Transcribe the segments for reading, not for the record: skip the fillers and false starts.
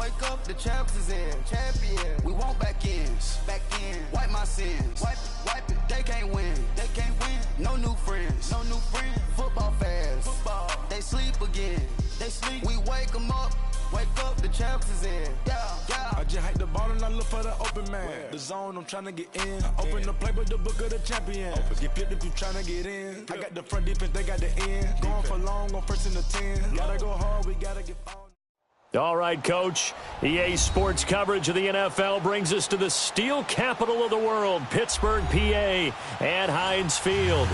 Wake up, the champs is in. Champion. We want back ends. Back in. Wipe my sins. Wipe it. They can't win. They can't win. No new friends. No new friends. Football fans. Football. They sleep again. They sleep. We wake them up. Wake up, the champs is in. Yeah. I just hike the ball and I look for the open man. The zone, I'm trying to get in. Open the playbook, the book of the champion. Get flipped if you trying to get in. I got the front defense, they got the end. Going for long, on first and the 10. Gotta go hard, we gotta get on. All right, Coach. EA Sports coverage of the NFL brings us to the steel capital of the world, Pittsburgh, PA, at Heinz Field.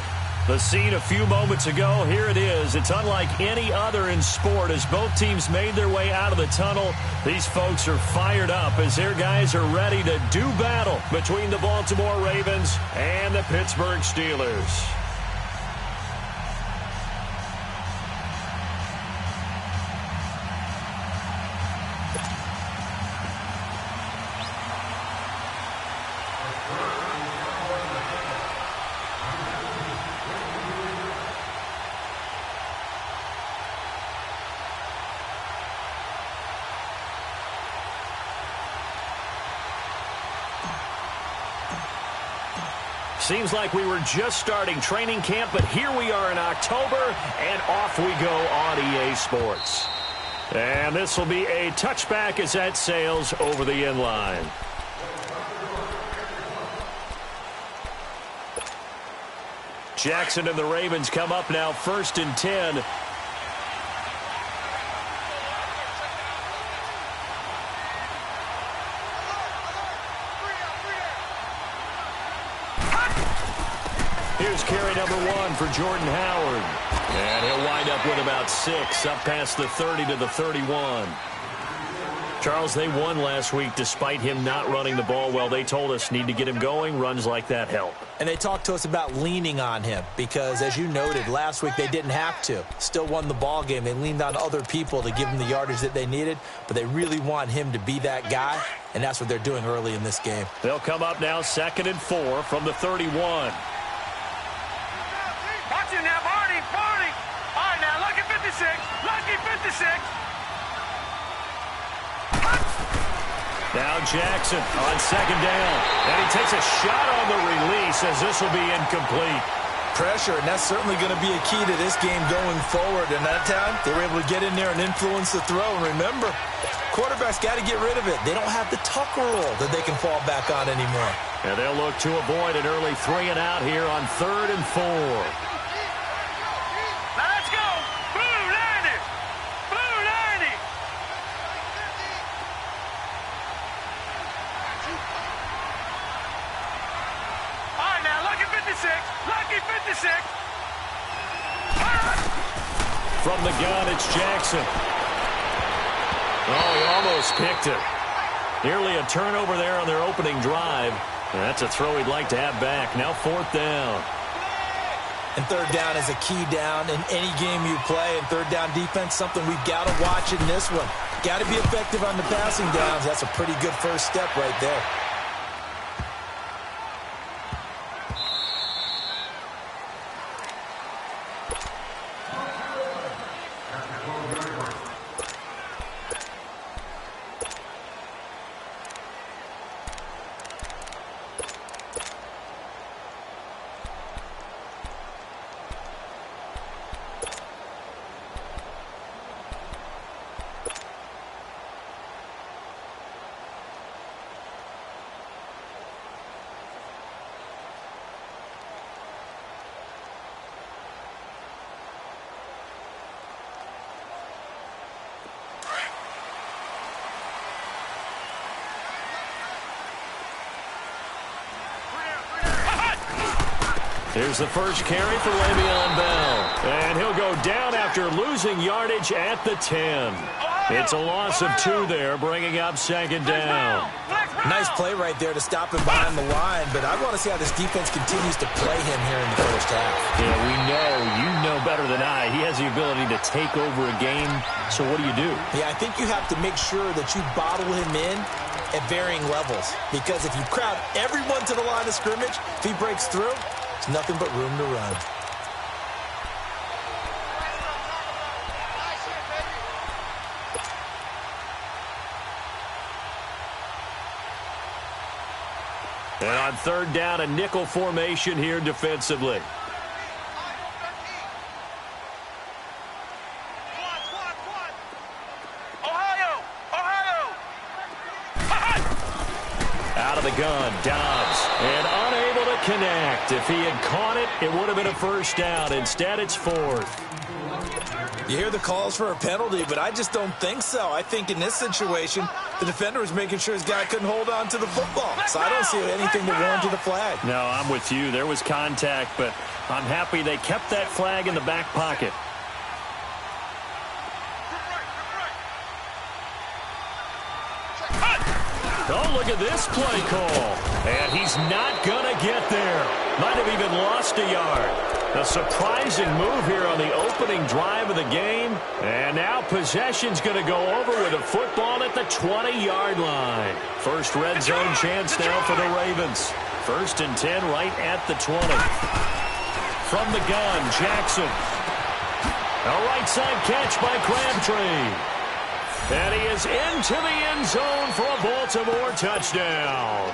The scene a few moments ago, here it is. It's unlike any other in sport as both teams made their way out of the tunnel. These folks are fired up as their guys are ready to do battle between the Baltimore Ravens and the Pittsburgh Steelers. Seems like we were just starting training camp, but here we are in October, and off we go on EA Sports. And this will be a touchback as that sails over the end line. Jackson and the Ravens come up now 1st and 10. Here's carry number 1 for Jordan Howard. And he'll wind up with about 6, up past the 30 to the 31. Charles, they won last week despite him not running the ball well. They told us need to get him going. Runs like that help. And they talked to us about leaning on him because, as you noted, last week they didn't have to. Still won the ball game. They leaned on other people to give them the yardage that they needed, but they really want him to be that guy, and that's what they're doing early in this game. They'll come up now 2nd and 4 from the 31. Watch it now, Barney. All right, now, lucky 56. Lucky 56. Now Jackson on 2nd down. And he takes a shot on the release as this will be incomplete. Pressure, and that's certainly going to be a key to this game going forward. And that time, they were able to get in there and influence the throw. And remember, quarterbacks got to get rid of it. They don't have the Tucker rule that they can fall back on anymore. And they'll look to avoid an early 3 and out here on 3rd and 4. Let's go. Blue 90. Blue 90. All right, now, lucky 56. Lucky 56. From the gun, it's Jackson. Oh, he almost picked it. Nearly a turnover there on their opening drive. And that's a throw he'd like to have back. Now 4th down. And 3rd down is a key down in any game you play. And 3rd down defense, something we've got to watch in this one. Got to be effective on the passing downs. That's a pretty good first step right there. Here's the first carry for Le'Veon Bell. And he'll go down after losing yardage at the 10. It's a loss of 2 there, bringing up 2nd down. Nice play right there to stop him behind the line, but I want to see how this defense continues to play him here in the first half. Yeah, you know better than I. He has the ability to take over a game, so what do? Yeah, I think you have to make sure that you bottle him in at varying levels, because if you crowd everyone to the line of scrimmage, if he breaks through, it's nothing but room to run. And on third down, a nickel formation here defensively. Out of the gun, Dobbs, and unable to connect. If he had caught it, it would have been a first down. Instead, it's fourth. You hear the calls for a penalty, but I just don't think so. I think in this situation, the defender was making sure his guy couldn't hold on to the football. So I don't see anything that warranted the flag. No, I'm with you. There was contact, but I'm happy they kept that flag in the back pocket. Oh, look at this play call. And he's not going to get there. Might have even lost a yard. A surprising move here on the opening drive of the game. And now possession's going to go over with a football at the 20-yard line. First red zone chance now for the Ravens. 1st and 10 right at the 20. From the gun, Jackson. A right side catch by Crabtree. And he is into the end zone for a Baltimore touchdown.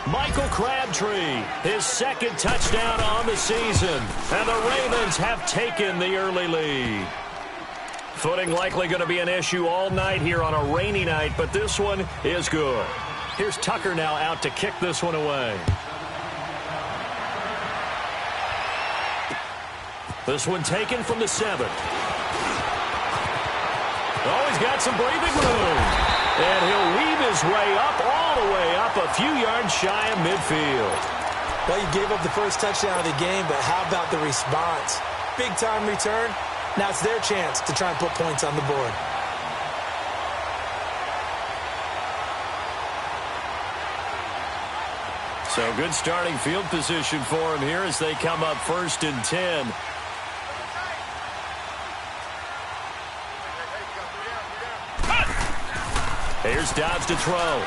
Michael Crabtree, his 2nd touchdown on the season. And the Ravens have taken the early lead. Footing likely going to be an issue all night here on a rainy night, but this one is good. Here's Tucker now out to kick this one away. This one taken from the 7. Oh, he's got some breathing room. And he'll weave his way up, all the way up, a few yards shy of midfield. Well, you gave up the first touchdown of the game, but how about the response? Big-time return. Now it's their chance to try and put points on the board. So good starting field position for him here as they come up 1st and 10. Here's Dobbs to throw.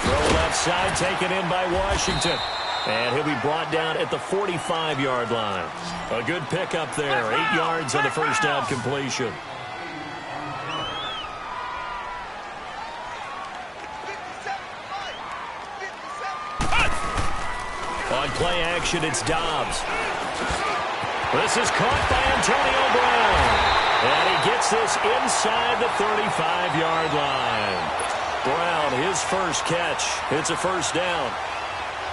Throw left side, taken in by Washington. And he'll be brought down at the 45-yard line. A good pickup there. 8 yards on the first down completion. On play action, it's Dobbs. This is caught by Antonio Brown. And he gets this inside the 35-yard line. Brown, his first catch. It's a first down.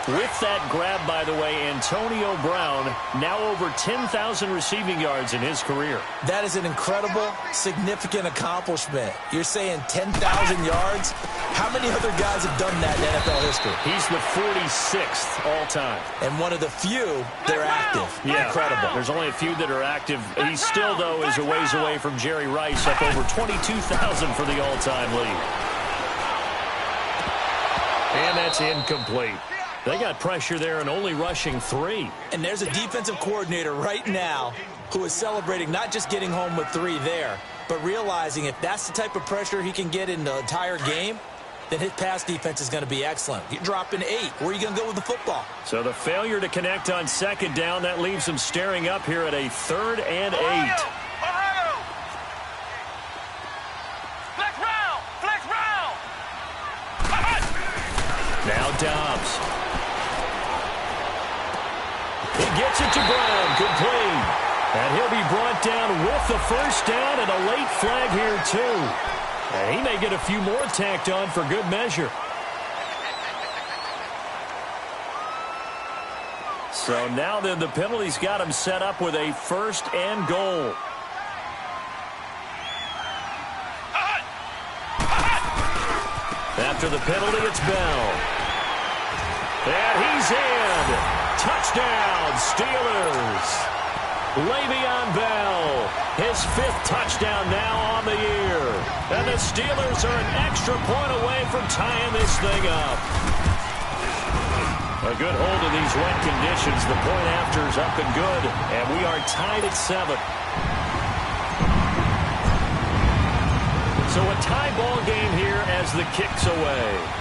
With that grab, by the way, Antonio Brown now over 10,000 receiving yards in his career. That is an incredible, significant accomplishment. You're saying 10,000 yards? How many other guys have done that in NFL history? He's the 46th all-time. And one of the few that are active. Yeah, incredible. There's only a few that are active. He still, though, is a ways away from Jerry Rice, up over 22,000 for the all-time lead. And that's incomplete. They got pressure there and only rushing 3. And there's a defensive coordinator right now who is celebrating not just getting home with 3 there, but realizing if that's the type of pressure he can get in the entire game, then his pass defense is going to be excellent. You're dropping 8. Where are you going to go with the football? So the failure to connect on 2nd down, that leaves him staring up here at a 3rd and 8. Flex round. Now Dobbs. He gets it to Brown, complete. And he'll be brought down with the first down and a late flag here, too. And he may get a few more tacked on for good measure. So now then the penalty's got him set up with a 1st and goal. After the penalty, it's Bell. And he's in. Touchdown, Steelers. Le'Veon Bell, his 5th touchdown now on the year. And the Steelers are an extra point away from tying this thing up. A good hold of these wet conditions. The point after is up and good. And we are tied at 7. So a tie ball game here as the kick's away.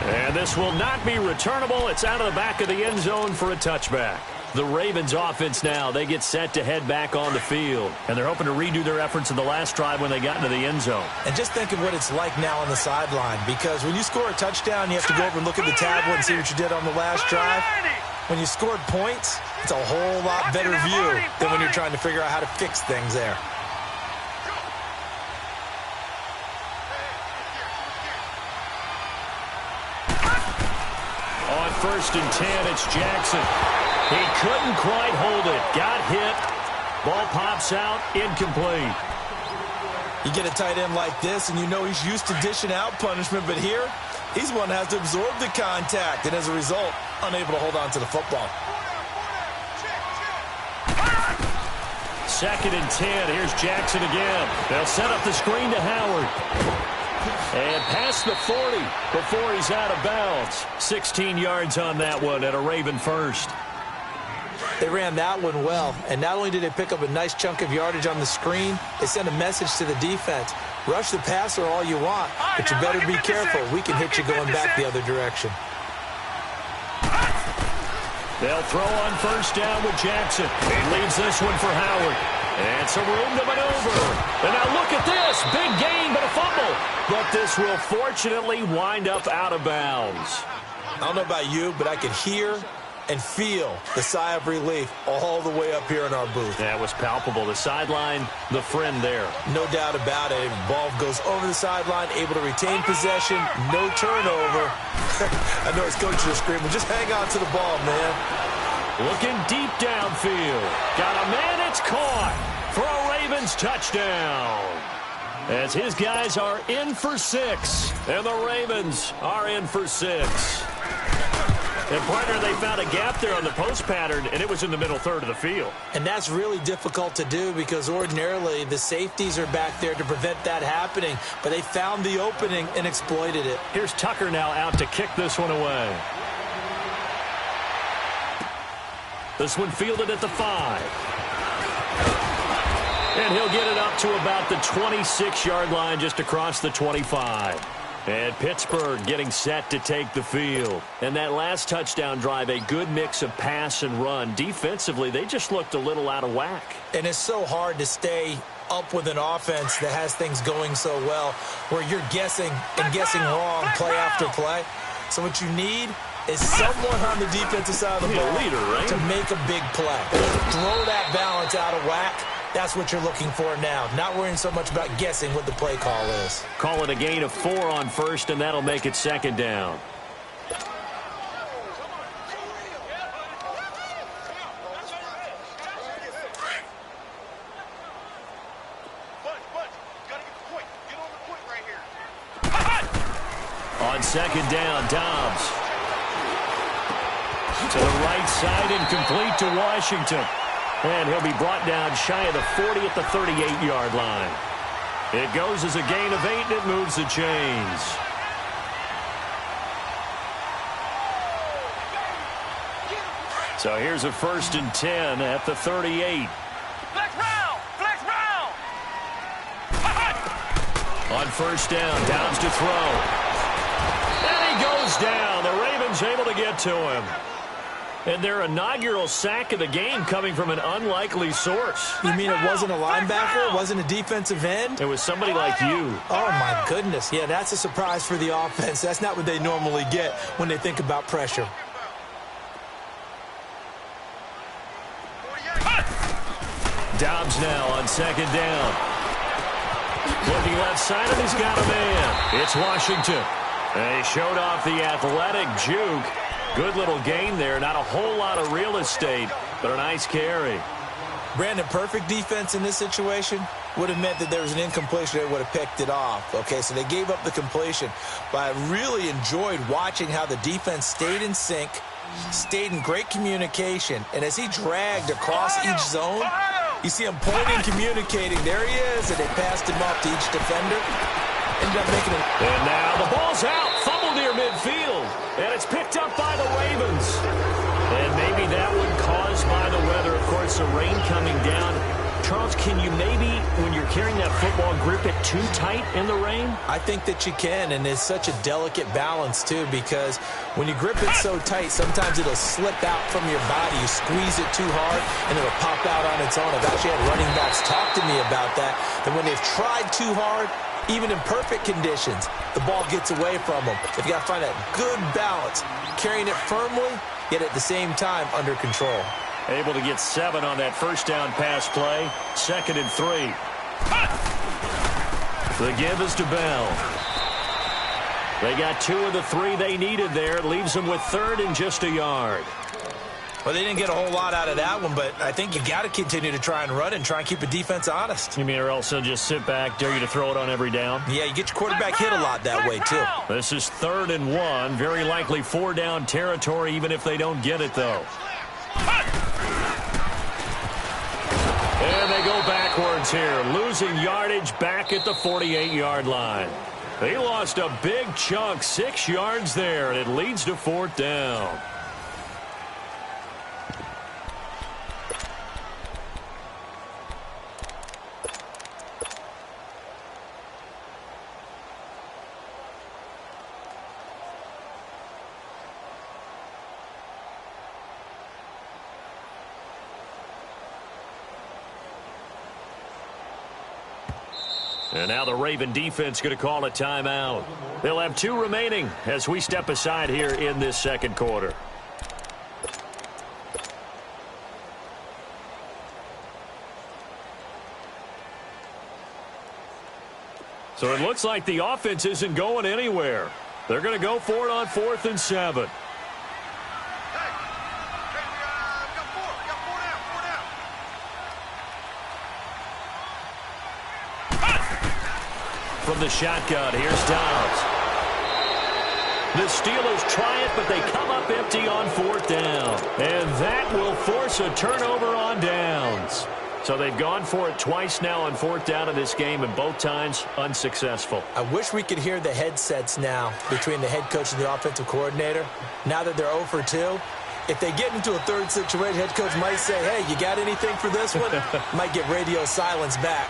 And this will not be returnable. It's out of the back of the end zone for a touchback. The Ravens offense now, they get set to head back on the field. And they're hoping to redo their efforts in the last drive when they got into the end zone. And just think of what it's like now on the sideline, because when you score a touchdown, you have to go over and look at the tablet and see what you did on the last drive. When you scored points, it's a whole lot better view than when you're trying to figure out how to fix things there. On 1st and 10, it's Jackson. He couldn't quite hold it. Got hit. Ball pops out. Incomplete. You get a tight end like this, and you know he's used to dishing out punishment, but here, he's the one that has to absorb the contact, and as a result, unable to hold on to the football. 2nd and 10. Here's Jackson again. They'll set up the screen to Howard. And past the 40 before he's out of bounds. 16 yards on that one and a Raven first. They ran that one well, and not only did they pick up a nice chunk of yardage on the screen, they sent a message to the defense. Rush the passer all you want, but you better be careful. We can hit you going back the other direction. They'll throw on 1st down with Jackson. He leaves this one for Howard. And some room to maneuver. And now look at this. Big gain, but a fumble. But this will fortunately wind up out of bounds. I don't know about you, but I could hear and feel the sigh of relief all the way up here in our booth. That was palpable. The sideline, the friend there. No doubt about it. Ball goes over the sideline, able to retain possession, no turnover. I know his coaches are screaming, just hang on to the ball, man. Looking deep downfield. Got a man, it's caught for a Ravens touchdown. As his guys are in for 6, and the Ravens are in for 6. And, partner, they found a gap there on the post pattern, and it was in the middle third of the field. And that's really difficult to do because ordinarily the safeties are back there to prevent that happening. But they found the opening and exploited it. Here's Tucker now out to kick this one away. This one fielded at the 5. And he'll get it up to about the 26-yard line just across the 25. And Pittsburgh getting set to take the field. And that last touchdown drive, a good mix of pass and run. Defensively, they just looked a little out of whack. And it's so hard to stay up with an offense that has things going so well, where you're guessing and guessing wrong play after play. So what you need is someone on the defensive side of the ball to make a big play. Throw that balance out of whack. That's what you're looking for now. Not worrying so much about guessing what the play call is. Call it a gain of 4 on 1st, and that'll make it 2nd down. On 2nd down, Dobbs. To the right side and complete to Washington. And he'll be brought down shy of the 40 at the 38-yard line. It goes as a gain of 8, and it moves the chains. So here's a 1st and 10 at the 38. Flex round! Flex round! On 1st down, Downs to throw. And he goes down. The Ravens able to get to him. And their inaugural sack of the game coming from an unlikely source. You mean it wasn't a linebacker? It wasn't a defensive end? It was somebody like you. Oh, my goodness. Yeah, that's a surprise for the offense. That's not what they normally get when they think about pressure. Dobbs now on 2nd down. Looking left side, and he's got a man. It's Washington. And he showed off the athletic juke. Good little gain there. Not a whole lot of real estate, but a nice carry. Brandon, perfect defense in this situation would have meant that there was an incompletion that would have picked it off. Okay, so they gave up the completion. But I really enjoyed watching how the defense stayed in sync, stayed in great communication. And as he dragged across each zone, you see him pointing, communicating. There he is, and they passed him up to each defender. Ended up making it. And now the ball's out. Fumble near midfield. And it's picked up by the Ravens. And maybe that one caused by the weather. Of course, the rain coming down. Charles, can you maybe, when you're carrying that football, grip it too tight in the rain? I think that you can, and it's such a delicate balance, too, because when you grip it so tight, sometimes it'll slip out from your body. You squeeze it too hard, and it'll pop out on its own. I've actually had running backs talk to me about that when they've tried too hard, even in perfect conditions, the ball gets away from them. They've got to find that good balance, carrying it firmly, yet at the same time under control. Able to get 7 on that first down pass play. 2nd and 3. The give is to Bell. They got 2 of the 3 they needed there. Leaves them with 3rd and just a yard. Well, they didn't get a whole lot out of that one, but I think you got to continue to try and run and try and keep the defense honest. You mean or else they'll just sit back, dare you to throw it on every down? Yeah, you get your quarterback hit a lot that way, too. This is 3rd and 1. Very likely 4-down territory, even if they don't get it, though. And they go backwards here, losing yardage back at the 48-yard line. They lost a big chunk, 6 yards there, and it leads to 4th down. And now the Raven defense going to call a timeout. They'll have 2 remaining as we step aside here in this 2nd quarter. So it looks like the offense isn't going anywhere. They're going to go for it on 4th and 7. From the shotgun, here's Downs. The Steelers try it, but they come up empty on 4th down. And that will force a turnover on downs. So they've gone for it twice now on 4th down in this game, and both times unsuccessful. I wish we could hear the headsets now between the head coach and the offensive coordinator. Now that they're 0 for 2, if they get into a 3rd situation, head coach might say, hey, you got anything for this one? Might get radio silence back.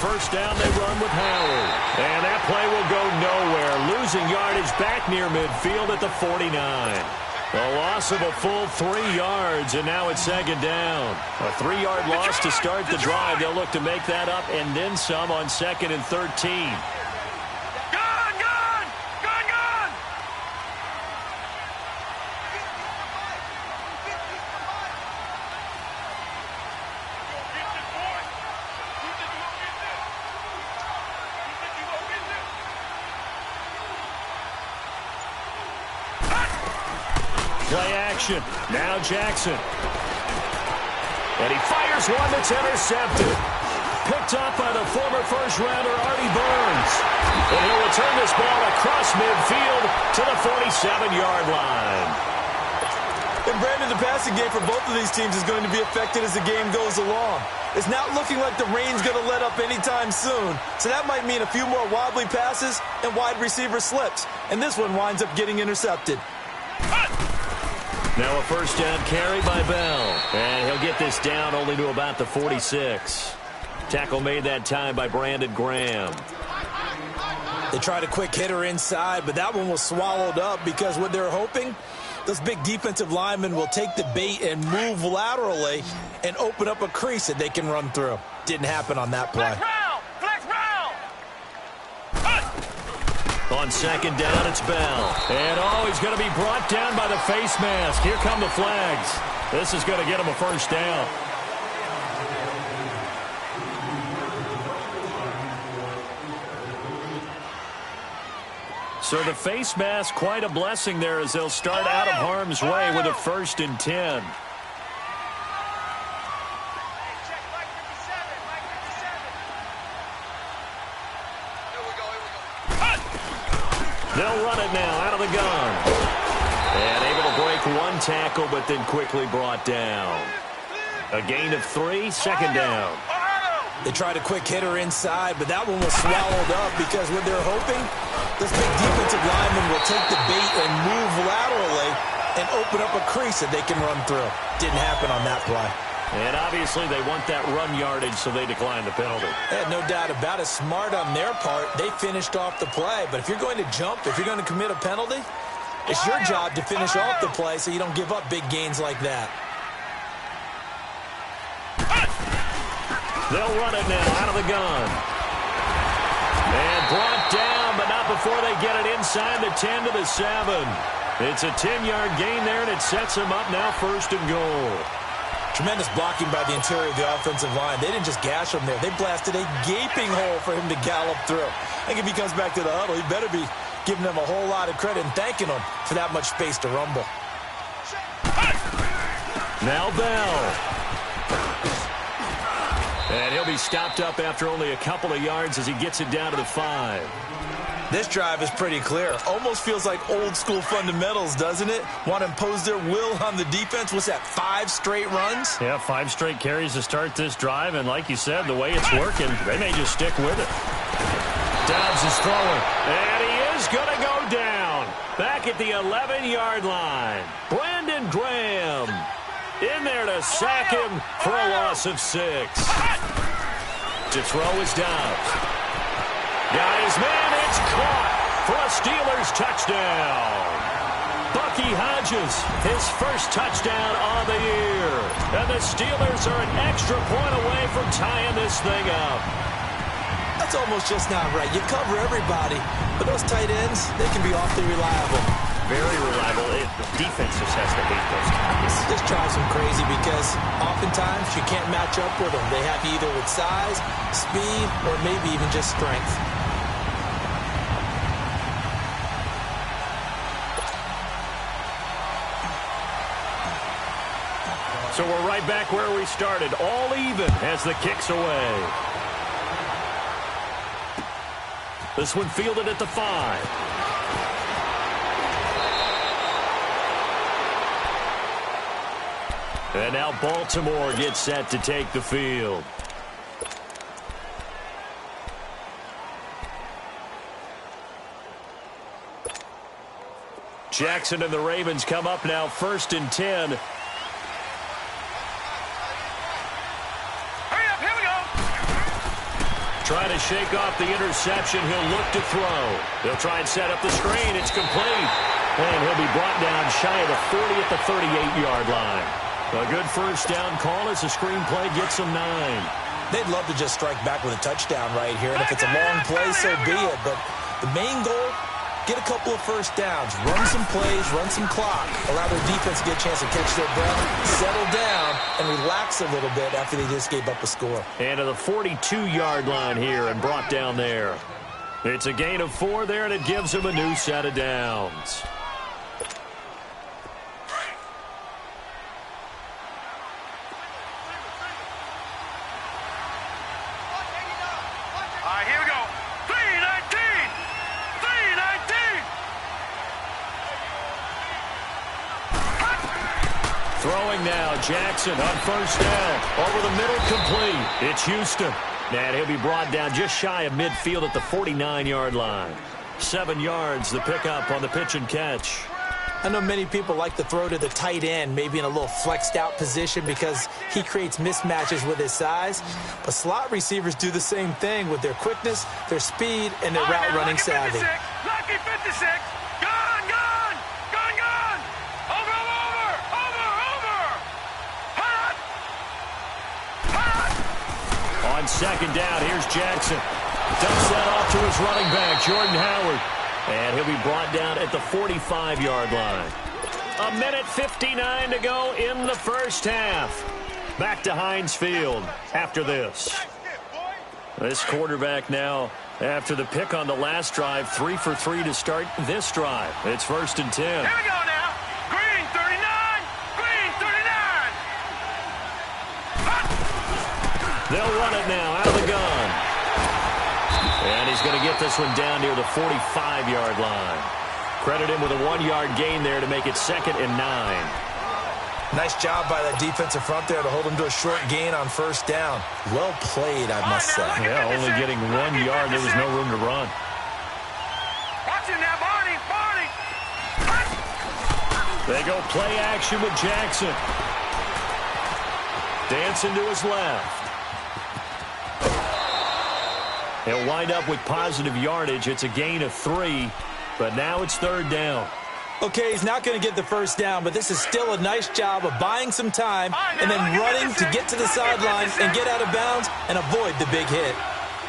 First down, they run with Howard. And that play will go nowhere. Losing yardage back near midfield at the 49. A loss of a full 3 yards, and now it's 2nd down. A 3-yard loss to start the drive. They'll look to make that up and then some on 2nd and 13. Play action. Now Jackson. And he fires one that's intercepted. Picked up by the former first-rounder Artie Burns. And he'll return this ball across midfield to the 47-yard line. And Brandon, the passing game for both of these teams is going to be affected as the game goes along. It's not looking like the rain's going to let up anytime soon. So that might mean a few more wobbly passes and wide receiver slips. And this one winds up getting intercepted. Now a first down carry by Bell. And he'll get this down only to about the 46. Tackle made that time by Brandon Graham. They tried a quick hitter inside, but that one was swallowed up because what they're hoping, those big defensive linemen will take the bait and move laterally and open up a crease that they can run through. Didn't happen on that play. On 2nd down, it's Bell. And he's going to be brought down by the face mask. Here come the flags. This is going to get him a first down. So the face mask, quite a blessing there as they'll start out of harm's way with a 1st and 10. They'll run it now out of the gun. And able to break one tackle, but then quickly brought down. A gain of 3, 2nd down. They tried a quick hitter inside, but that one was swallowed up because what they're hoping, this big defensive lineman will take the bait and move laterally and open up a crease that they can run through. Didn't happen on that play. And obviously they want that run yardage, so they declined the penalty. Yeah, no doubt about it. Smart on their part. They finished off the play. But if you're going to jump, if you're going to commit a penalty, it's your job to finish off the play so you don't give up big gains like that. They'll run it now out of the gun. And brought down, but not before they get it inside the 10 to the 7. It's a 10-yard gain there, and it sets them up now 1st and goal. Tremendous blocking by the interior of the offensive line. They didn't just gash him there. They blasted a gaping hole for him to gallop through. I think if he comes back to the huddle, he better be giving them a whole lot of credit and thanking them for that much space to rumble. Now Bell. And he'll be stopped up after only a couple of yards as he gets it down to the 5. This drive is pretty clear. Almost feels like old-school fundamentals, doesn't it? Want to impose their will on the defense. What's that, 5 straight runs? Yeah, 5 straight carries to start this drive, and like you said, the way it's working, they may just stick with it. Dobbs is throwing, and he is going to go down. Back at the 11-yard line. Brandon Graham in there to sack him for a loss of 6. To throw is Dobbs. Got his man, it's caught for a Steelers touchdown. Bucky Hodges, his first touchdown on the year. And the Steelers are an extra point away from tying this thing up. That's almost just not right. You cover everybody, but those tight ends, they can be awfully reliable. Very reliable. The defense just has to hate those guys. This drives them crazy because oftentimes you can't match up with them. They have you either with size, speed, or maybe even just strength. So we're right back where we started, all even as the kick's away. This one fielded at the 5. And now Baltimore gets set to take the field. Jackson and the Ravens come up now 1st and 10. Trying to shake off the interception. He'll look to throw. They'll try and set up the screen. It's complete. And he'll be brought down shy of the 40 at the 38-yard line. A good first down call as the screen play gets them 9. They'd love to just strike back with a touchdown right here. And if it's a long play, so be it. But the main goal, get a couple of first downs. Run some plays, run some clock. Allow their defense to get a chance to catch their breath, settle down, and relax a little bit after they just gave up a score. And to the 42-yard line here and brought down there. It's a gain of 4 there, and it gives them a new set of downs. All right, here we go. 319! 319! Throwing now, Jackson on first down. Over the middle, complete. It's Houston. And he'll be brought down just shy of midfield at the 49-yard line. 7 yards, the pickup on the pitch and catch. I know many people like to throw to the tight end, maybe in a little flexed out position because he creates mismatches with his size. But slot receivers do the same thing with their quickness, their speed, and their route running savvy. Lucky 56! Gone! Gone! Gone! Gone! Over! Hot! Hot! On second down, here's Jackson. Dumps that off to his running back, Jordan Howard. And he'll be brought down at the 45-yard line. 1:59 to go in the first half. Back to Heinz Field after this. This quarterback now, after the pick on the last drive, 3 for 3 to start this drive. It's 1st and 10. Here we go now. Green 39. Green 39. Hot. They'll run it now out of the gun. And he's going to get this one down near the 45-yard line. Credit him with a 1-yard gain there to make it 2nd and 9. Nice job by that defensive front there to hold him to a short gain on first down. Well played, I must say. Yeah, only getting 1 yard. There was no room to run. Watch him now, Barney. They go play action with Jackson. Dancing to his left. He'll wind up with positive yardage. It's a gain of 3, but now it's third down. Okay, he's not going to get the first down, but this is still a nice job of buying some time and then running to get to the sideline and get out of bounds and avoid the big hit.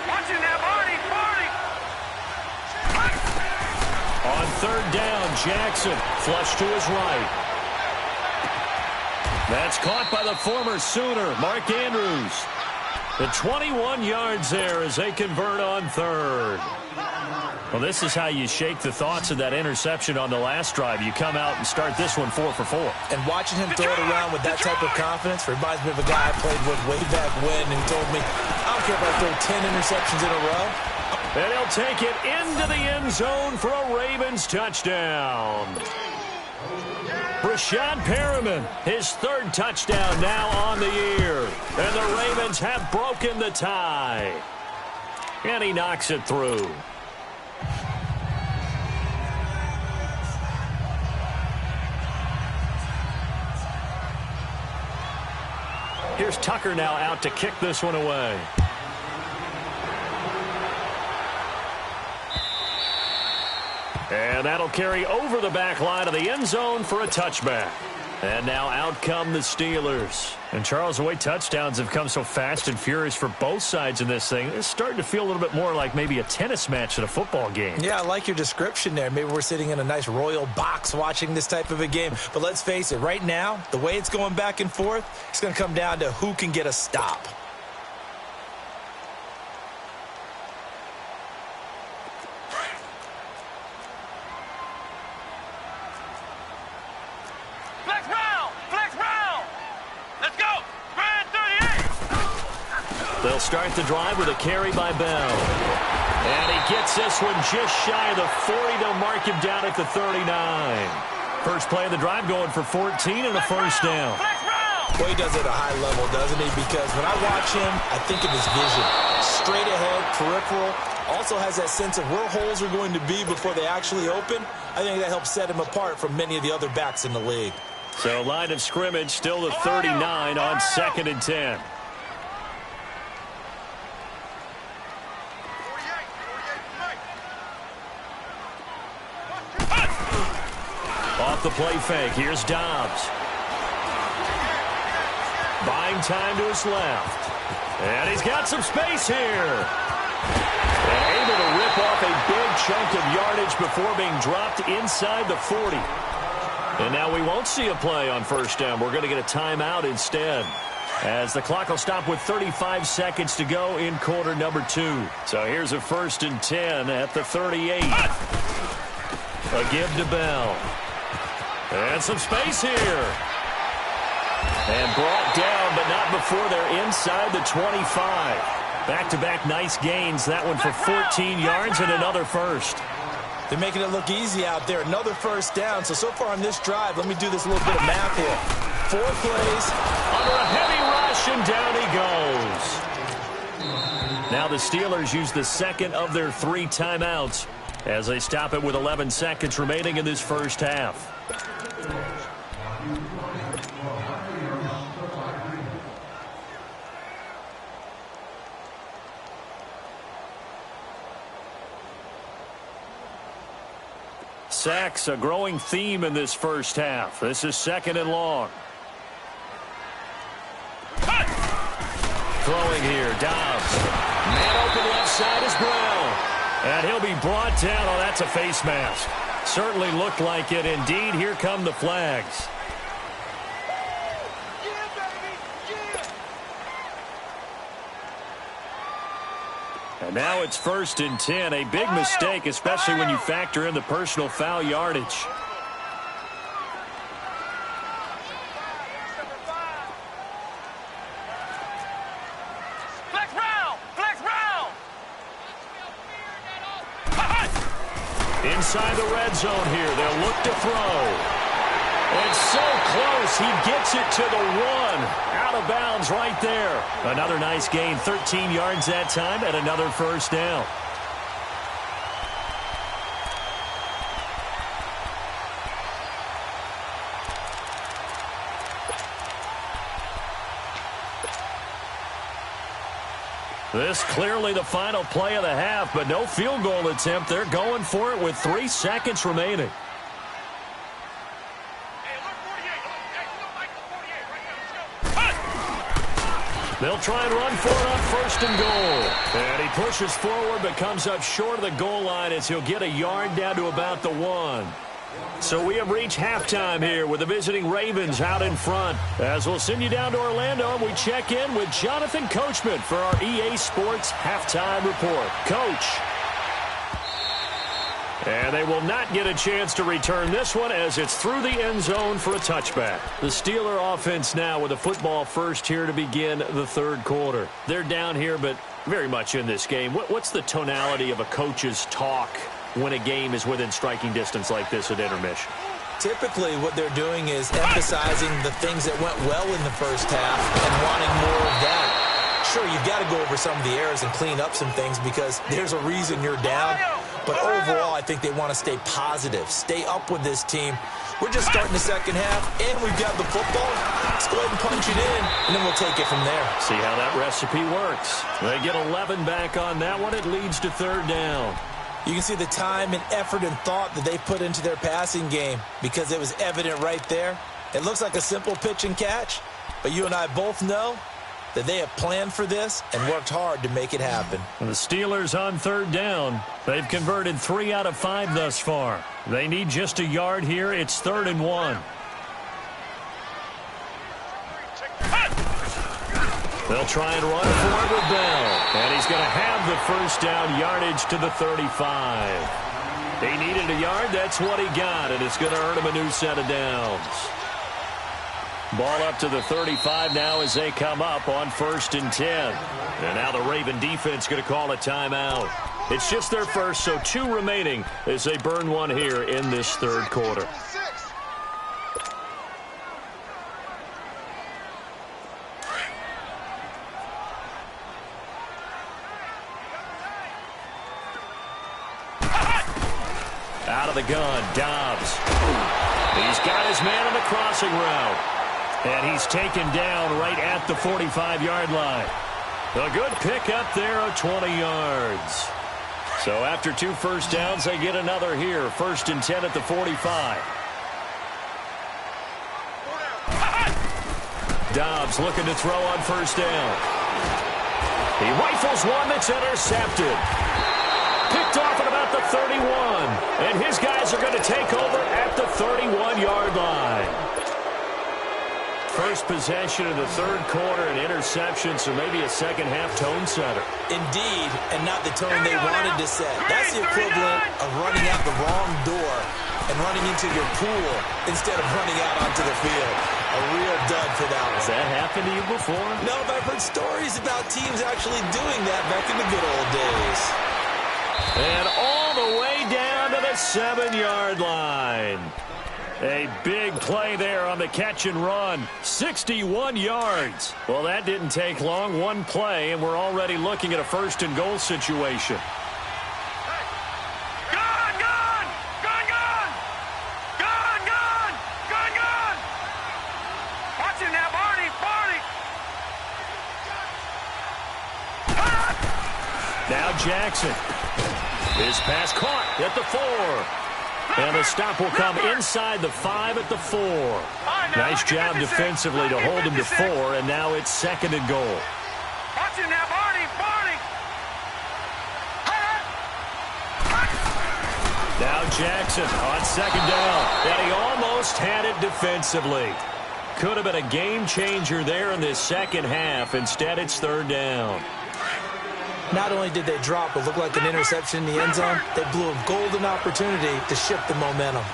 Watch him now, Barney. On third down, Jackson flush to his right. That's caught by the former Sooner, Mark Andrews. The 21 yards there as they convert on third. Well, this is how you shake the thoughts of that interception on the last drive. You come out and start this one 4 for 4. And watching him throw it around with that type of confidence reminds me of a guy I played with way back when who told me, I don't care if I throw 10 interceptions in a row. And he'll take it into the end zone for a Ravens touchdown. Rashad Perriman, his third touchdown now on the year. And the Ravens have broken the tie. And he knocks it through. Here's Tucker now out to kick this one away. And that'll carry over the back line of the end zone for a touchback. And now out come the Steelers. And Charles, the way touchdowns have come so fast and furious for both sides in this thing, it's starting to feel a little bit more like maybe a tennis match at a football game. Yeah, I like your description there. Maybe we're sitting in a nice royal box watching this type of a game. But let's face it, right now, the way it's going back and forth, it's going to come down to who can get a stop. They'll start the drive with a carry by Bell. And he gets this one just shy of the 40. They'll mark him down at the 39. First play of the drive going for 14 and a first down. Well, he does it at a high level, doesn't he? Because when I watch him, I think of his vision. Straight ahead, peripheral. Also has that sense of where holes are going to be before they actually open. I think that helps set him apart from many of the other backs in the league. So line of scrimmage still the 39 on 2nd and 10. Off the play fake, here's Dobbs. Buying time to his left. And he's got some space here. And able to rip off a big chunk of yardage before being dropped inside the 40. And now we won't see a play on first down. We're going to get a timeout instead, as the clock will stop with 35 seconds to go in quarter number 2. So here's a 1st and 10 at the 38. A give to Bell. And some space here. And brought down, but not before they're inside the 25. Back-to-back nice gains. That one for 14 yards and another first. They're making it look easy out there. Another first down. So far on this drive, let me do this little bit of math here. 4 plays. Under a heavy rush, and down he goes. Now the Steelers use the second of their 3 timeouts as they stop it with 11 seconds remaining in this first half. Sacks, a growing theme in this first half. This is 2nd and long. Throwing here, Dobbs. Man open left side is Brown. And he'll be brought down. Oh, that's a face mask. Certainly looked like it. Indeed, here come the flags. And now it's 1st and 10. A big mistake, especially when you factor in the personal foul yardage. Inside the red zone here. They'll look to throw. It's so close. He gets it to the 1. Out of bounds right there. Another nice gain. 13 yards that time and another first down. This clearly the final play of the half, but no field goal attempt. They're going for it with 3 seconds remaining. They'll try and run for it on first and goal. And he pushes forward but comes up short of the goal line as he'll get a yard down to about the 1. So we have reached halftime here with the visiting Ravens out in front. As we'll send you down to Orlando and we check in with Jonathan Coachman for our EA Sports Halftime Report. Coach. And they will not get a chance to return this one as it's through the end zone for a touchback. The Steeler offense now with the football first here to begin the third quarter. They're down here but very much in this game. What's the tonality of a coach's talk when a game is within striking distance like this at intermission? Typically, what they're doing is emphasizing the things that went well in the first half and wanting more of that. Sure, you've got to go over some of the errors and clean up some things because there's a reason you're down. But overall, I think they want to stay positive, stay up with this team. We're just starting the second half, and we've got the football. Let's go ahead and punch it in, and then we'll take it from there. See how that recipe works. They get 11 back on that one. It leads to third down. You can see the time and effort and thought that they put into their passing game because it was evident right there. It looks like a simple pitch and catch, but you and I both know that they have planned for this and worked hard to make it happen. And the Steelers on third down. They've converted 3 out of 5 thus far. They need just a yard here. It's 3rd and 1. They'll try and run for it with Bell. And he's going to have the first down yardage to the 35. He needed a yard. That's what he got. And it's going to earn him a new set of downs. Ball up to the 35 now as they come up on 1st and 10. And now the Raven defense going to call a timeout. It's just their first, so 2 remaining as they burn one here in this third quarter. Out of the gun, Dobbs. He's got his man on the crossing route. And he's taken down right at the 45-yard line. A good pickup there of 20 yards. So after 2 first downs, they get another here. 1st and 10 at the 45. Dobbs looking to throw on 1st down. He rifles one that's intercepted. Picked off at about the 31. And his guys are going to take over at the 31-yard line. First possession of the third quarter, an interception, so maybe a second-half tone setter. Indeed, and not the tone they wanted to set. That's the equivalent of running out the wrong door and running into your pool instead of running out onto the field. A real dud for that one. Has that happened to you before? No, but I've heard stories about teams actually doing that back in the good old days. And all the way down to the 7-yard line. A big play there on the catch and run. 61 yards. Well, that didn't take long. One play, and we're already looking at a 1st and goal situation. Gun! Gun! Gun! Gun! Gun! Gun! Gun! Gun! Watch it now, Barney! Barney! Now Jackson. His pass caught at the 4. And the stop will come inside the 5 at the 4. Nice job defensively to hold him to 4, and now it's 2nd and goal. Watch it now, Barney! Barney! Now Jackson on 2nd down, and he almost had it defensively. Could have been a game changer there in this second half. Instead, it's 3rd down. Not only did they drop what looked like an interception in the end zone, they blew a golden opportunity to shift the momentum.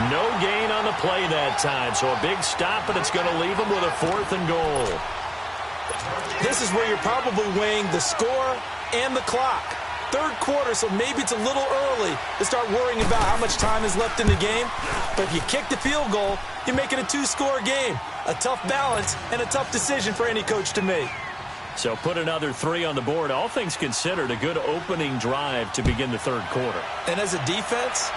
No gain on the play that time, so a big stop, and it's going to leave them with a 4th and goal. This is where you're probably weighing the score and the clock. Third quarter, so maybe it's a little early to start worrying about how much time is left in the game. But if you kick the field goal, you make it a 2-score game. A tough balance and a tough decision for any coach to make. So put another 3 on the board. All things considered, a good opening drive to begin the third quarter. And as a defense,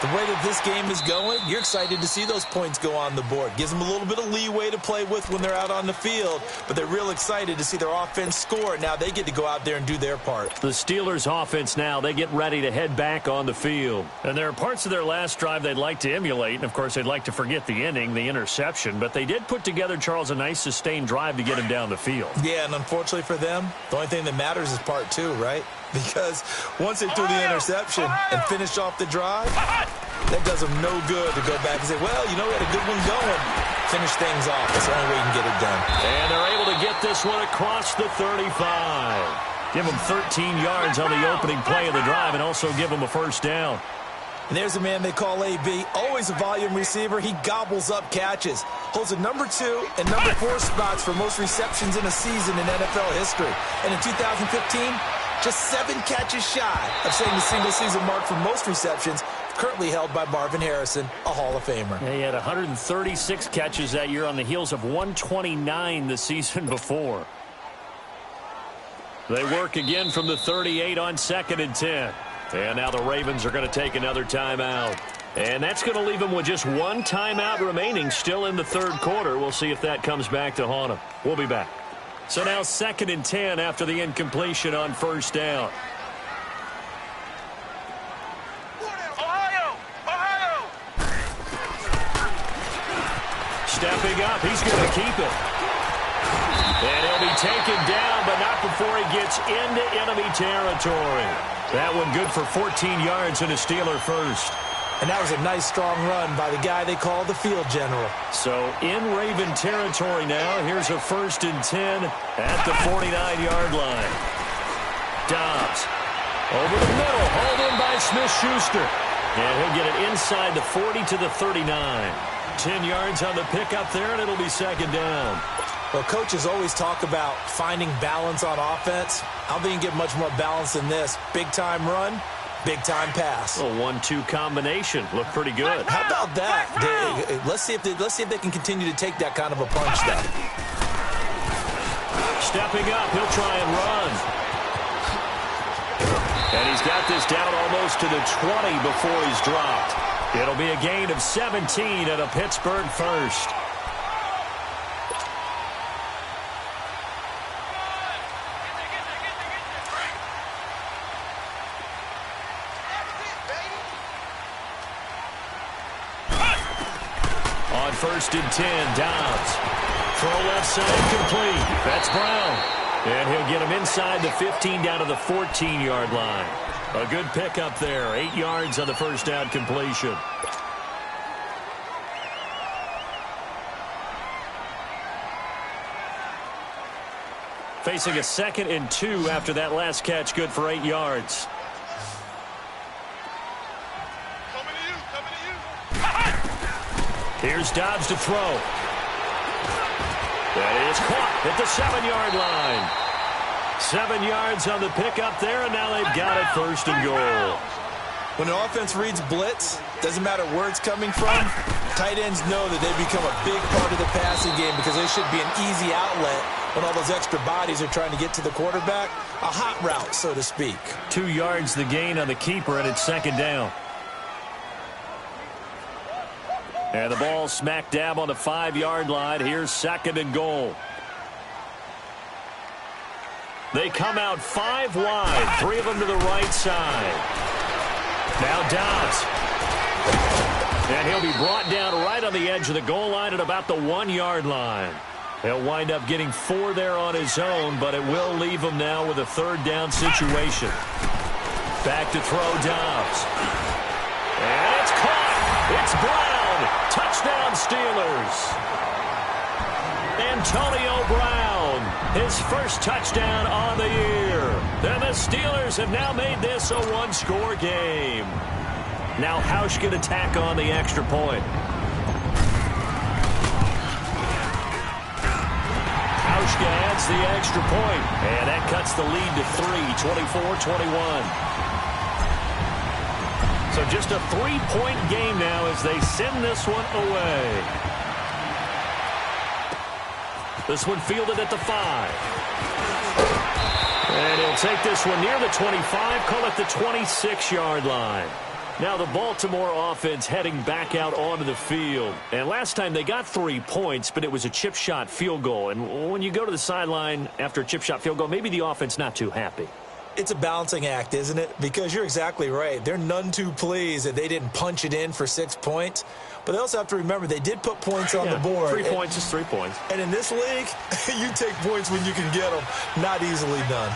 the way that this game is going, you're excited to see those points go on the board. Gives them a little bit of leeway to play with when they're out on the field, but they're real excited to see their offense score. Now they get to go out there and do their part. The Steelers' offense now, they get ready to head back on the field. And there are parts of their last drive they'd like to emulate, and of course they'd like to forget the inning, the interception, but they did put together, Charles, a nice sustained drive to get him down the field. Yeah, and unfortunately for them, the only thing that matters is part 2, right? Because once they threw the interception and finished off the drive, that does them no good to go back and say, well, you know, we had a good one going. Finish things off. That's the only way you can get it done. And they're able to get this one across the 35. Give them 13 yards on the opening play of the drive and also give them a first down. And there's a man they call AB, always a volume receiver. He gobbles up catches. Holds a number 2 and number 4 spots for most receptions in a season in NFL history. And in 2015, just 7 catches shy of setting the single-season mark for most receptions, currently held by Marvin Harrison, a Hall of Famer. Yeah, he had 136 catches that year on the heels of 129 the season before. They work again from the 38 on 2nd and 10. And now the Ravens are going to take another timeout. And that's going to leave them with just 1 timeout remaining still in the third quarter. We'll see if that comes back to haunt them. We'll be back. So now 2nd and 10 after the incompletion on first down. Stepping up, he's going to keep it. And he'll be taken down, but not before he gets into enemy territory. That one good for 14 yards and a Steeler first. And that was a nice, strong run by the guy they call the field general. So in Raven territory now, here's a 1st and 10 at the 49-yard line. Dobbs over the middle, hauled in by Smith-Schuster. And he'll get it inside the 40 to the 39. 10 yards on the pickup there, and it'll be 2nd down. Well, coaches always talk about finding balance on offense. I don't think you can get much more balance than this. Big-time run, big-time pass. A 1-2 combination. Looked pretty good. How about that? Let's see if they can continue to take that kind of a punch, though. Stepping up, he'll try and run. And he's got this down almost to the 20 before he's dropped. It'll be a gain of 17 and a Pittsburgh first. On 1st and 10, Dobbs. Throw left side complete. That's Brown. And he'll get him inside the 15 down to the 14-yard line. A good pickup there. 8 yards on the first down completion. Facing a 2nd and 2 after that last catch, good for 8 yards. Here's Dobbs to throw. That is caught at the 7-yard line. 7 yards on the pickup there, and now they've got it 1st and goal. When an offense reads blitz, doesn't matter where it's coming from, tight ends know that they become a big part of the passing game because they should be an easy outlet when all those extra bodies are trying to get to the quarterback. A hot route, so to speak. 2 yards the gain on the keeper, and it's 2nd down. And the ball smack dab on the 5-yard line. Here's 2nd and goal. They come out 5 wide, 3 of them to the right side. Now Dobbs. And he'll be brought down right on the edge of the goal line at about the 1-yard line. He'll wind up getting 4 there on his own, but it will leave him now with a 3rd down situation. Back to throw Dobbs. And it's caught. It's Brown. Touchdown Steelers. Antonio Brown, his first touchdown on the year. And the Steelers have now made this a 1-score game. Now Hausch can attack on the extra point. Hausch adds the extra point, and that cuts the lead to 3, 24-21. So just a 3-point game now as they send this one away. This one fielded at the 5. And he'll take this one near the 25, call it the 26-yard line. Now the Baltimore offense heading back out onto the field. And last time they got 3 points, but it was a chip shot field goal. And when you go to the sideline after a chip shot field goal, maybe the offense not too happy. It's a balancing act, isn't it? Because you're exactly right. They're none too pleased that they didn't punch it in for 6 points. But they also have to remember they did put points on the board. 3 points is 3 points. And in this league, you take points when you can get them. Not easily done.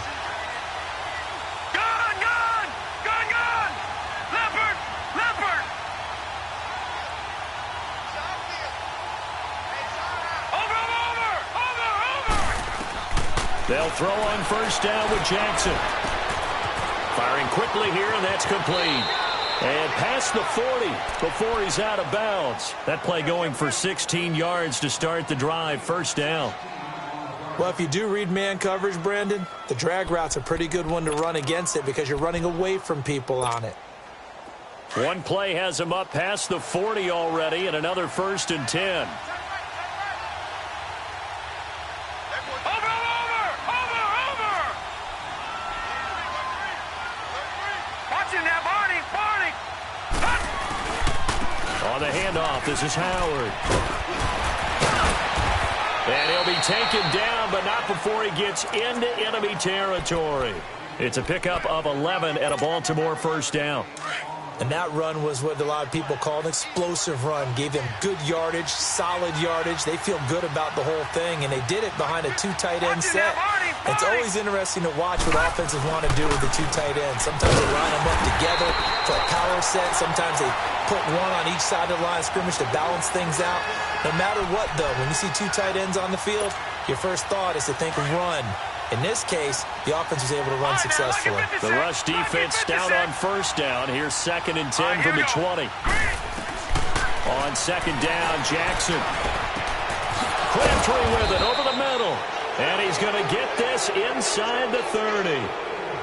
Gun, gun! Gun, gun! Leopard! Leopard! Over, over! Over, over! They'll throw on first down with Jackson. Firing quickly here, and that's complete. And past the 40 before he's out of bounds. That play going for 16 yards to start the drive. First down. Well, if you do read man coverage, Brandon, the drag route's a pretty good one to run against it because you're running away from people on it. One play has him up past the 40 already, and another 1st and 10. On the handoff, this is Howard. And he'll be taken down, but not before he gets into enemy territory. It's a pickup of 11 at a Baltimore first down. And that run was what a lot of people call an explosive run. Gave them good yardage, solid yardage. They feel good about the whole thing, and they did it behind a 2 tight end set. It's always interesting to watch what offenses want to do with the 2 tight ends. Sometimes they line them up together for a power set. Sometimes they put one on each side of the line of scrimmage to balance things out. No matter what, though, when you see 2 tight ends on the field, your first thought is to think run. In this case, the offense was able to run successfully. The rush defense stout on first down. Here's 2nd and 10 from the 20. On 2nd down, Jackson. Crabtree with it over the middle. And he's going to get this inside the 30.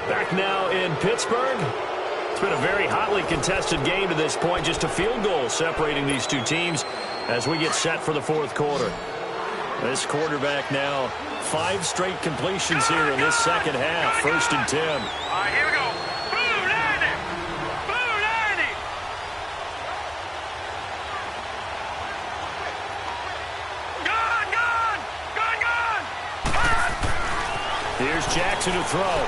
Back now in Pittsburgh. It's been a very hotly contested game to this point. Just a field goal separating these two teams as we get set for the 4th quarter. This quarterback now 5 straight completions here in this second half. 1st and 10. All right, here we go. Blue 90. Blue 90. Gun, gun. Gun, gun. Gun. Here's Jackson to throw.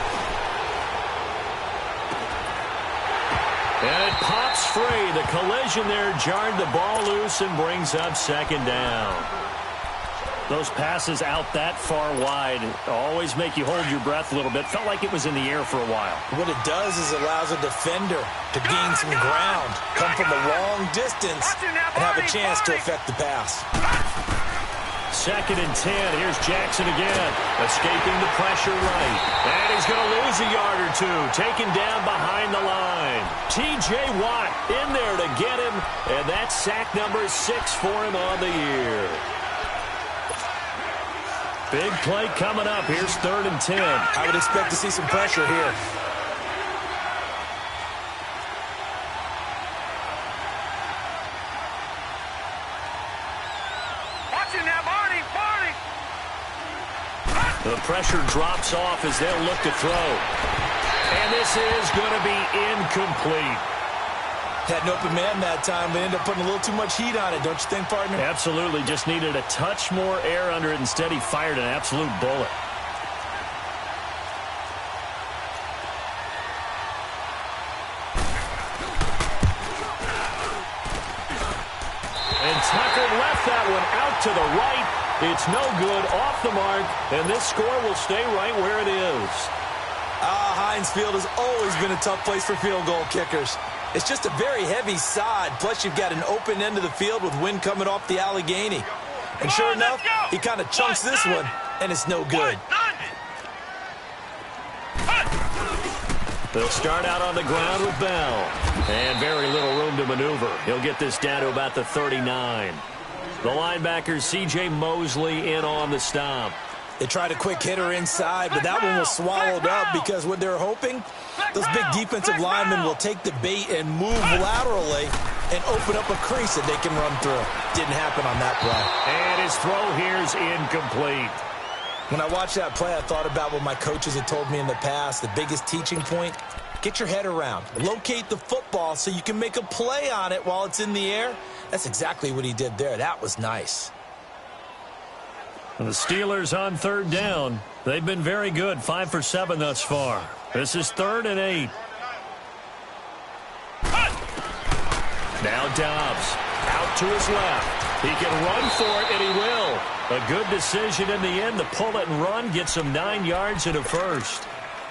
And it pops free. The collision there jarred the ball loose and brings up 2nd down. Those passes out that far wide always make you hold your breath a little bit. Felt like it was in the air for a while. What it does is it allows a defender to gain some ground, come from a long distance, and have a chance to affect the pass. 2nd and 10. Here's Jackson again, escaping the pressure right. And he's going to lose a yard or 2, taken down behind the line. T.J. Watt in there to get him, and that's sack number 6 for him on the year. Big play coming up. Here's 3rd and 10. I would expect to see some pressure here. Watching that, Barney. The pressure drops off as they'll look to throw. And this is going to be incomplete. Had an open man that time, but ended up putting a little too much heat on it, don't you think, partner? Absolutely. Just needed a touch more air under it. Instead, he fired an absolute bullet. And Tucker left that one out to the right. It's no good, off the mark, and this score will stay right where it is. Heinz Field has always been a tough place for field goal kickers. It's just a very heavy side, plus you've got an open end of the field with wind coming off the Allegheny. And sure enough, he kind of chunks this one, and it's no good. They'll start out on the ground with Bell. And very little room to maneuver. He'll get this down to about the 39. The linebacker, C.J. Mosley, in on the stop. They tried a quick hitter inside, but that one was swallowed up because what they're hoping, those big defensive linemen will take the bait and move laterally and open up a crease that they can run through. Didn't happen on that play. And his throw here is incomplete. When I watched that play, I thought about what my coaches had told me in the past. The biggest teaching point, get your head around. Locate the football so you can make a play on it while it's in the air. That's exactly what he did there. That was nice. And the Steelers on third down. They've been very good, 5 for 7 thus far. This is 3rd and 8. Now Dobbs out to his left. He can run for it, and he will. A good decision in the end to pull it and run, gets him 9 yards and a first.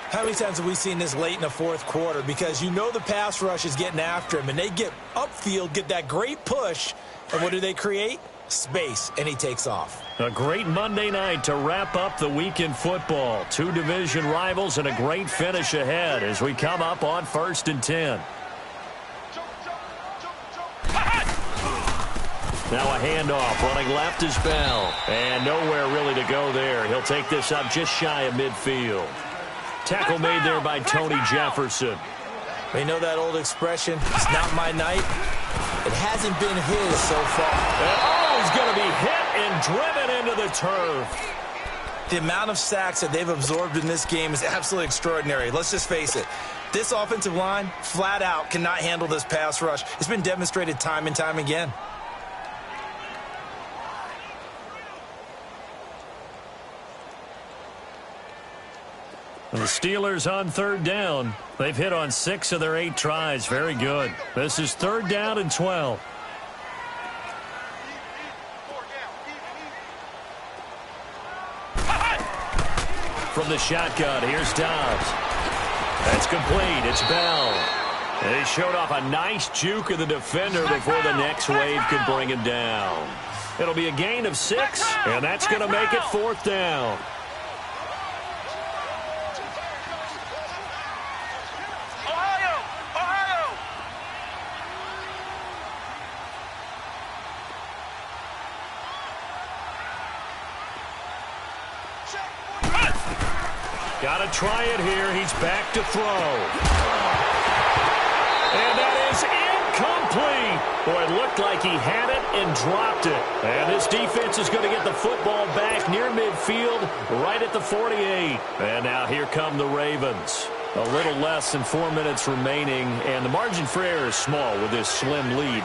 How many times have we seen this late in the fourth quarter? Because you know the pass rush is getting after him, and they get upfield, get that great push, and what do they create? Space, and he takes off. A great Monday night to wrap up the week in football. 2 division rivals and a great finish ahead as we come up on 1st and 10. Now a handoff. Running left is Bell. And nowhere really to go there. He'll take this up just shy of midfield. Tackle made there by Tony Jefferson. You know that old expression, it's not my night? It hasn't been his so far. And he's going to be hit and driven into the turf. The amount of sacks that they've absorbed in this game is absolutely extraordinary. Let's just face it. This offensive line, flat out, cannot handle this pass rush. It's been demonstrated time and time again. The Steelers on third down. They've hit on 6 of their 8 tries. Very good. This is 3rd down and 12. From the shotgun, here's Dobbs. That's complete. It's Bell. And he showed off a nice juke of the defender before the next wave could bring him down. It'll be a gain of 6, and that's going to make it 4th down. Got to try it here. He's back to throw. And that is incomplete. Boy, it looked like he had it and dropped it. And this defense is going to get the football back near midfield, right at the 48. And now here come the Ravens. A little less than 4 minutes remaining, and the margin for error is small with this slim lead.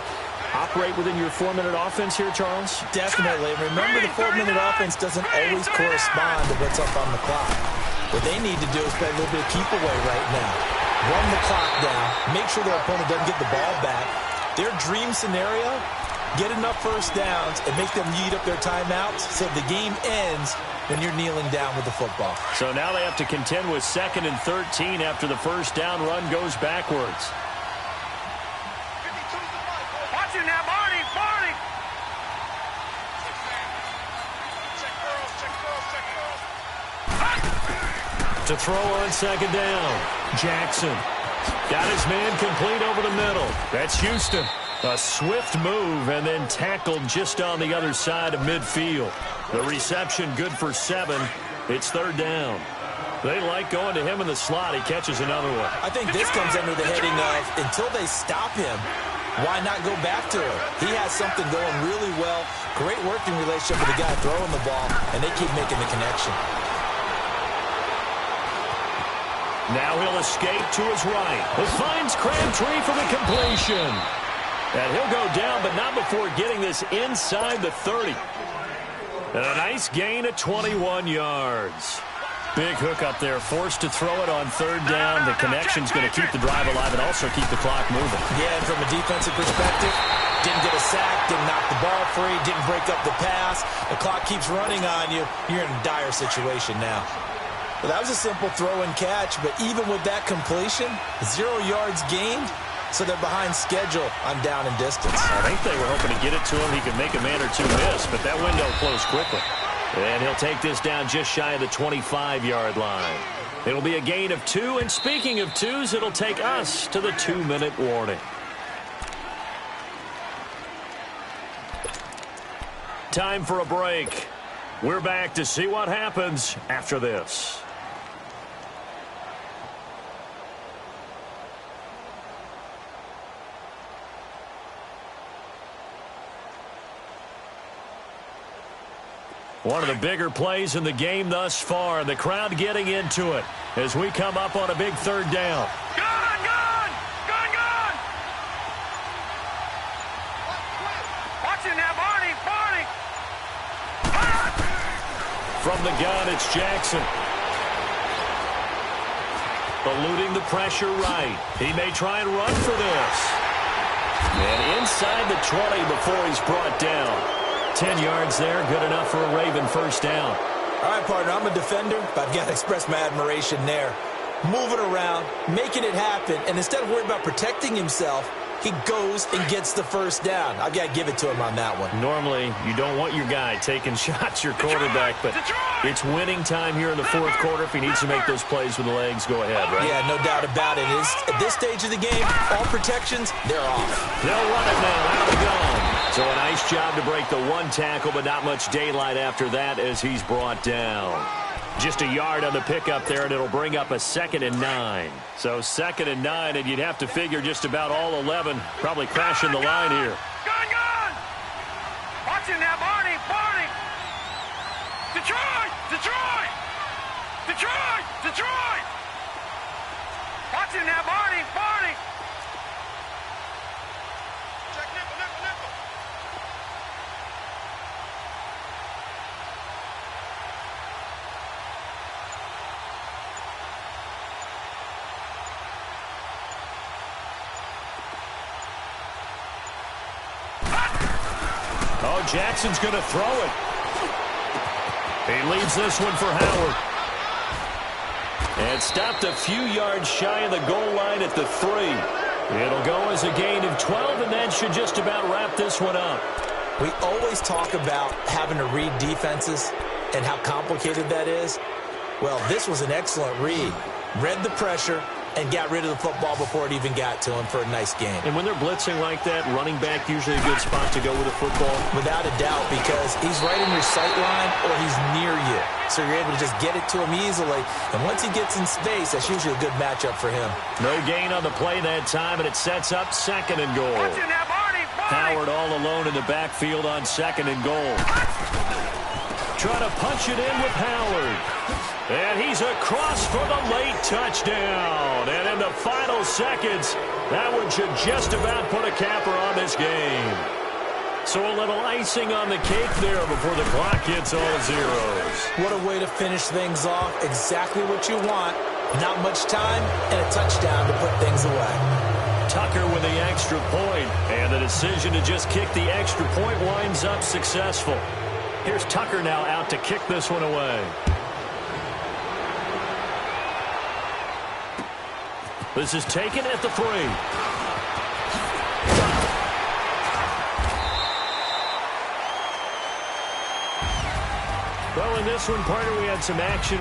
Operate within your 4-minute offense here, Charles? Definitely. Remember, the 4-minute offense doesn't always correspond to what's up on the clock. What they need to do is play a little bit of keep away right now. Run the clock down. Make sure their opponent doesn't get the ball back. Their dream scenario, get enough first downs and make them eat up their timeouts so the game ends when you're kneeling down with the football. So now they have to contend with 2nd and 13 after the first down run goes backwards. Watch it now, Barney! Barney! To throw on 2nd down. Jackson got his man complete over the middle. That's Houston. A swift move and then tackled just on the other side of midfield. The reception good for 7. It's 3rd down. They like going to him in the slot. He catches another one. I think this comes under the heading of until they stop him, why not go back to him? He has something going really well. Great working relationship with the guy throwing the ball, and they keep making the connection. Now he'll escape to his right. He finds Crabtree for the completion. And he'll go down, but not before getting this inside the 30. And a nice gain of 21 yards. Big hook up there, forced to throw it on 3rd down. The connection's going to keep the drive alive and also keep the clock moving. Yeah, and from a defensive perspective, didn't get a sack, didn't knock the ball free, didn't break up the pass. The clock keeps running on you. You're in a dire situation now. Well, that was a simple throw and catch, but even with that completion, 0 yards gained, so they're behind schedule on down and distance. I think they were hoping to get it to him. He could make a man or two miss, but that window closed quickly. And he'll take this down just shy of the 25-yard line. It'll be a gain of 2, and speaking of 2s, it'll take us to the 2-minute warning. Time for a break. We're back to see what happens after this. One of the bigger plays in the game thus far. The crowd getting into it as we come up on a big third down. Gun, gun! Gun, gun! Watch it now, Barney! Barney! From the gun, it's Jackson. Eluding the pressure right. He may try and run for this. And inside the 20 before he's brought down. 10 yards there, good enough for a Raven first down. All right, partner, I'm a defender, but I've got to express my admiration there. Moving around, making it happen, and instead of worrying about protecting himself, he goes and gets the first down. I've got to give it to him on that one. Normally, you don't want your guy taking shots, your quarterback, but it's winning time here in the fourth quarter. If he needs to make those plays with the legs, go ahead, right? Yeah, no doubt about it. At this stage of the game, all protections, they're off. They'll run it now, out of the gun. So a nice job to break the one tackle, but not much daylight after that as he's brought down. Just a yard on the pickup there, and it'll bring up a 2nd and 9. So 2nd and 9, and you'd have to figure just about all 11 probably crashing the line here. Gun, gun! Watch it now, Barney! Barney! Detroit! Detroit! Detroit! Detroit! Watch it now, Barney! Barney! Check nickel, nickel, nickel! Oh, Jackson's going to throw it. He leaves this one for Howard. And stopped a few yards shy of the goal line at the 3. It'll go as a gain of 12, and that should just about wrap this one up. We always talk about having to read defenses and how complicated that is. Well, this was an excellent read. Read the pressure and got rid of the football before it even got to him for a nice game. And when they're blitzing like that, running back usually a good spot to go with the football. Without a doubt, because he's right in your sight line or he's near you. So you're able to just get it to him easily. And once he gets in space, that's usually a good matchup for him. No gain on the play that time, and it sets up 2nd and goal. Watch it now, Barney! Barney! Howard all alone in the backfield on 2nd and goal. Trying to punch it in with Howard. And he's across for the late touchdown. And in the final seconds, that one should just about put a capper on this game. So a little icing on the cake there before the clock hits all zeros. What a way to finish things off. Exactly what you want. Not much time and a touchdown to put things away. Tucker with the extra point. And the decision to just kick the extra point winds up successful. Here's Tucker now out to kick this one away. This is taken at the 3. Well, in this one, partner, we had some action.